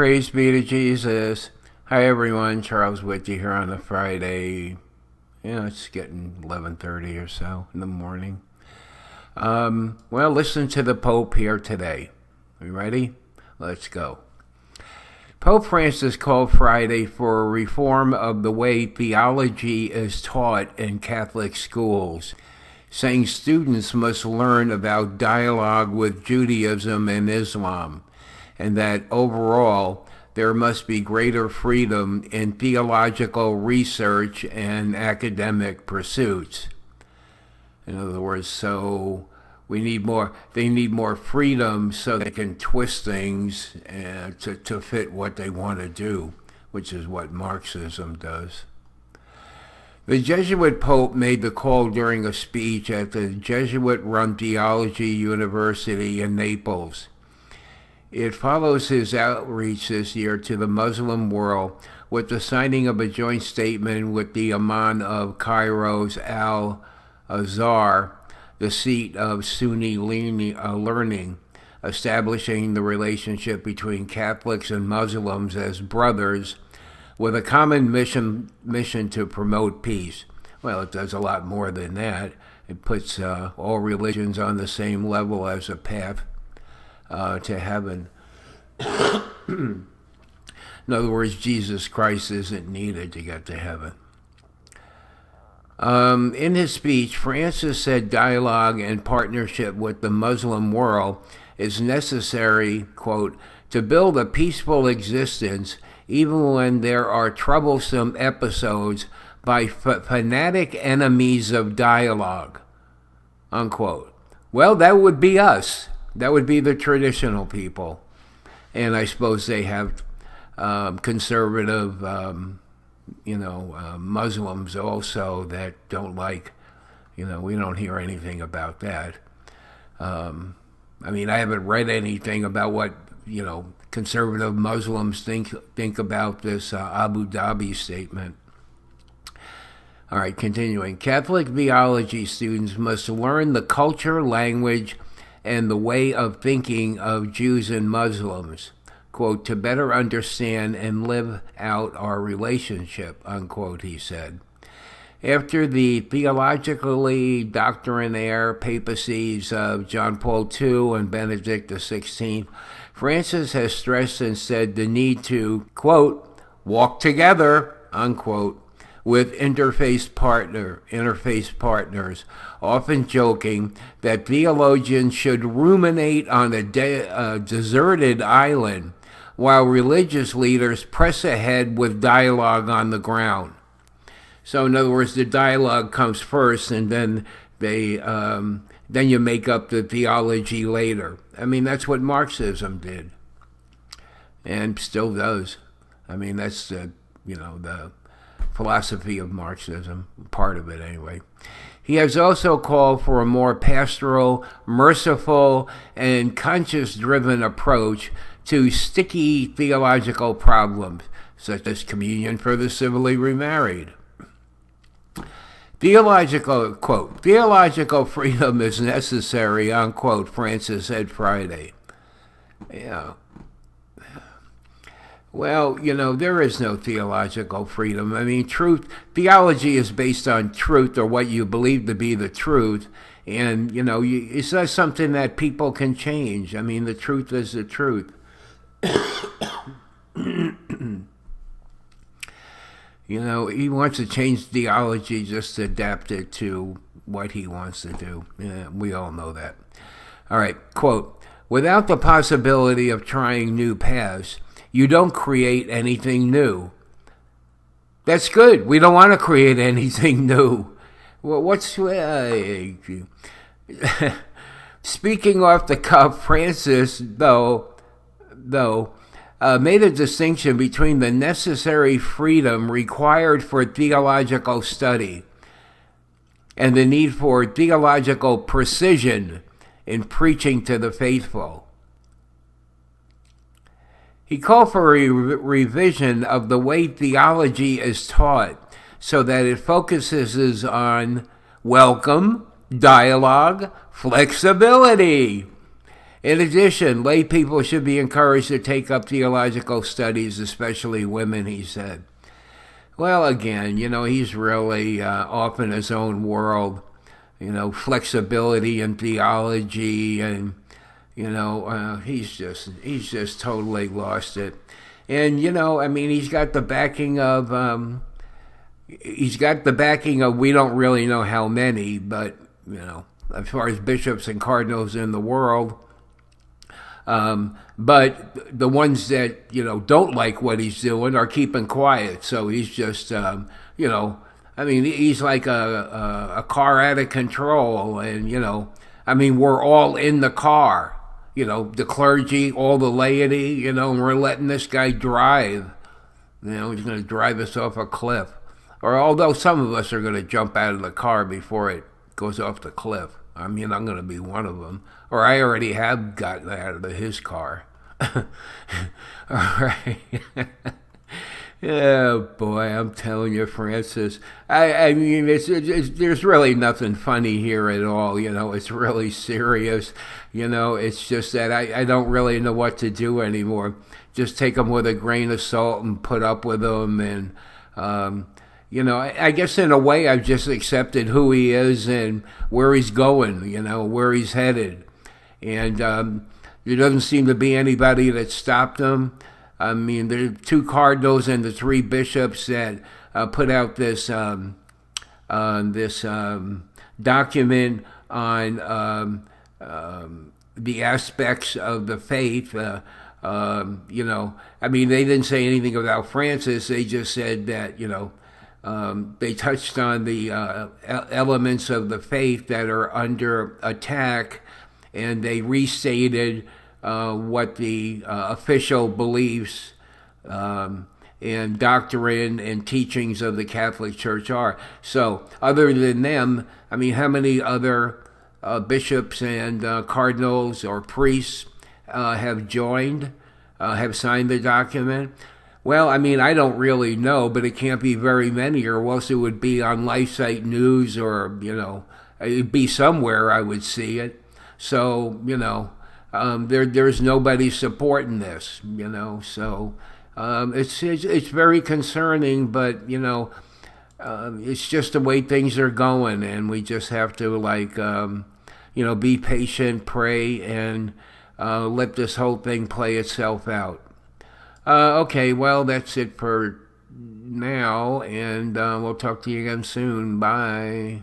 Praise be to Jesus. Hi everyone, Charles with you here on a Friday. It's getting 11:30 or so in the morning. Well, listen to the Pope here today. Are you ready? Let's go. Pope Francis called Friday for a reform of the way theology is taught in Catholic schools, saying students must learn about dialogue with Judaism and Islam, and that overall there must be greater freedom in theological research and academic pursuits. In other words, so they need more freedom so they can twist things to fit what they want to do, which is what Marxism does. The Jesuit Pope made the call during a speech at the Jesuit-run Theology University in Naples. It follows his outreach this year to the Muslim world with the signing of a joint statement with the Imam of Cairo's Al-Azhar, the seat of Sunni learning, establishing the relationship between Catholics and Muslims as brothers with a common mission to promote peace. Well, it does a lot more than that. It puts all religions on the same level as a path to heaven. In other words, Jesus Christ isn't needed to get to heaven. In his speech, Francis said dialogue and partnership with the Muslim world is necessary, quote, to build a peaceful existence even when there are troublesome episodes by fanatic enemies of dialogue, unquote. Well, that would be us. That would be the traditional people. And I suppose they have conservative, Muslims also that don't like, we don't hear anything about that. I haven't read anything about what, conservative Muslims think about this Abu Dhabi statement. All right, continuing. Catholic theology students must learn the culture, language, and the way of thinking of Jews and Muslims, quote, to better understand and live out our relationship, unquote, he said. After the theologically doctrinaire papacies of John Paul II and Benedict XVI, Francis has stressed and said the need to, quote, walk together, unquote, with interface partners, often joking that theologians should ruminate on a deserted island while religious leaders press ahead with dialogue on the ground. So in other words, the dialogue comes first and then then you make up the theology later. That's what Marxism did and still does. That's the philosophy of Marxism, part of it anyway. He has also called for a more pastoral, merciful, and conscience-driven approach to sticky theological problems, such as communion for the civilly remarried. Theological freedom is necessary, unquote, Francis said Friday. Yeah. Well, there is no theological freedom. Theology is based on truth or what you believe to be the truth. And, it's not something that people can change. The truth is the truth. He wants to change theology just to adapt it to what he wants to do. Yeah, we all know that. All right, quote, without the possibility of trying new paths, you don't create anything new. That's good. We don't want to create anything new. Well, speaking off the cuff, Francis, though, made a distinction between the necessary freedom required for theological study and the need for theological precision in preaching to the faithful. He called for a revision of the way theology is taught so that it focuses on welcome, dialogue, flexibility, In addition, lay people should be encouraged to take up theological studies, especially women, he said. Well, again, he's really off in his own world. Flexibility in theology, and he's just totally lost it. And he's got the backing of we don't really know how many, but as far as bishops and cardinals in the world. But the ones that don't like what he's doing are keeping quiet. So he's just he's like a car out of control, and we're all in the car. The clergy, all the laity, and we're letting this guy drive. He's going to drive us off a cliff. Or although some of us are going to jump out of the car before it goes off the cliff. I'm going to be one of them. Or I already have gotten out of his car. All right. Oh, boy, I'm telling you, Francis. There's really nothing funny here at all. It's really serious. It's just that I don't really know what to do anymore. Just take them with a grain of salt and put up with them. And, I guess in a way I've just accepted who he is and where he's going, where he's headed. And there doesn't seem to be anybody that stopped him. There are 2 cardinals and the 3 bishops that put out this document on the aspects of the faith. They didn't say anything about Francis. They just said that they touched on the elements of the faith that are under attack, and they restated what the official beliefs and doctrine and teachings of the Catholic Church are. So, other than them, how many other bishops and cardinals or priests have joined, have signed the document? Well, I don't really know, but it can't be very many, or else it would be on LifeSite News, or, it'd be somewhere I would see it. So, there's nobody supporting this, so it's very concerning, but, it's just the way things are going, and we just have to, be patient, pray, and let this whole thing play itself out. Okay, well, that's it for now, and we'll talk to you again soon. Bye.